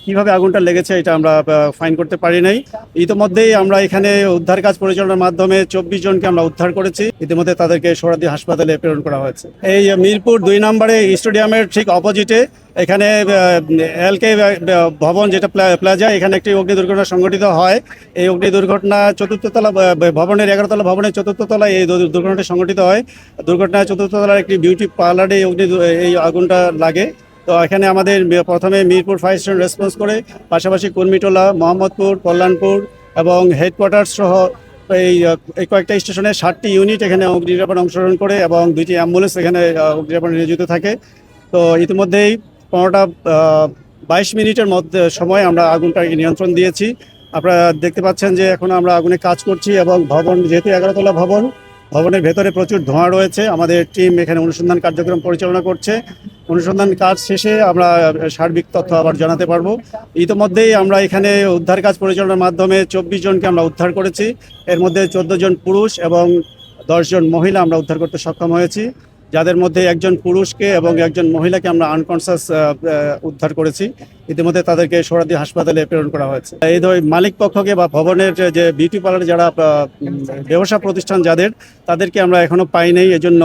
কিভাবে আগুনটা লেগেছে এটা আমরা ফাইন করতে পারি নাই। ইতিমধ্যেই আমরা এখানে উদ্ধার কাজ পরিচালনার মাধ্যমে 24 জনকে আমরা উদ্ধার করেছি। ইতিমধ্যে তাদেরকে সোহরাওয়ার্দী হাসপাতালে প্রেরণ করা হয়েছে। এই মিরপুর 2 নম্বরে স্টেডিয়ামের ঠিক অপোজিটে এখানে এলকে ভবন যেটা প্লাজা, এখানে একটি অগ্নি দুর্ঘটনা সংঘটিত হয়। এই অগ্নি দুর্ঘটনা চতুর্থ তলা ভবনের 11 তলা ভবনের চতুর্থ তলায় এই দুর্ঘটনাটি সংঘটিত হয়। দুর্ঘটনায় চতুর্থ তলার একটি বিউটি পার্লারে এই আগুনটা লাগে। তো এখানে আমাদের প্রথমে মিরপুর ফায়ার স্টেশন রেসপন্স করে, পাশাপাশি কুর্মিটোলা, মোহাম্মদপুর, কল্যাণপুর এবং হেডকোয়ার্টার সহ এই কয়েকটা স্টেশনে 7টি ইউনিট এখানে অগ্নি নির্বাপনে অংশগ্রহণ করে এবং 2টি অ্যাম্বুলেন্স এখানে অগ্নি নির্বাপনে নিয়োজিত থাকে। তো ইতিমধ্যেই 15টা 22 মিনিটের মধ্যে সময় আমরা আগুনটাকে নিয়ন্ত্রণ দিয়েছি। আপনারা দেখতে পাচ্ছেন যে এখন আমরা আগুনে কাজ করছি এবং ভবন যেহেতু 11 তলা ভবনের ভেতরে প্রচুর ধোঁয়া রয়েছে। আমাদের টিম এখানে অনুসন্ধান কার্যক্রম পরিচালনা করছে। অনুসন্ধান কাজ শেষে আমরা সার্বিক তথ্য আবার জানাতে পারবো। ইতিমধ্যেই আমরা এখানে উদ্ধার কাজ পরিচালনার মাধ্যমে 24 জনকে আমরা উদ্ধার করেছি। এর মধ্যে 14 জন পুরুষ এবং 10 জন মহিলা আমরা উদ্ধার করতে সক্ষম হয়েছি, যাদের মধ্যে একজন পুরুষকে এবং একজন মহিলাকে আমরা আনকনসাস উদ্ধার করেছি। ইতিমধ্যে তাদেরকে সোহরাওয়ার্দী হাসপাতালে প্রেরণ করা হয়েছে। এই মালিক পক্ষকে বা ভবনের যে বিউটি পার্লার যারা ব্যবসা প্রতিষ্ঠান তাদেরকে আমরা এখনো পাই নাই। এজন্য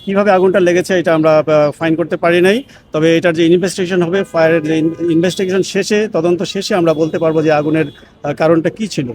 কিভাবে আগুনটা লেগেছে এটা আমরা ফাইন করতে পারি নাই। তবে এটার যে ইনভেস্টিগেশন হবে, ফায়ারের যে ইনভেস্টিগেশন শেষে, তদন্ত শেষে আমরা বলতে পারবো যে আগুনের কারণটা কি ছিল।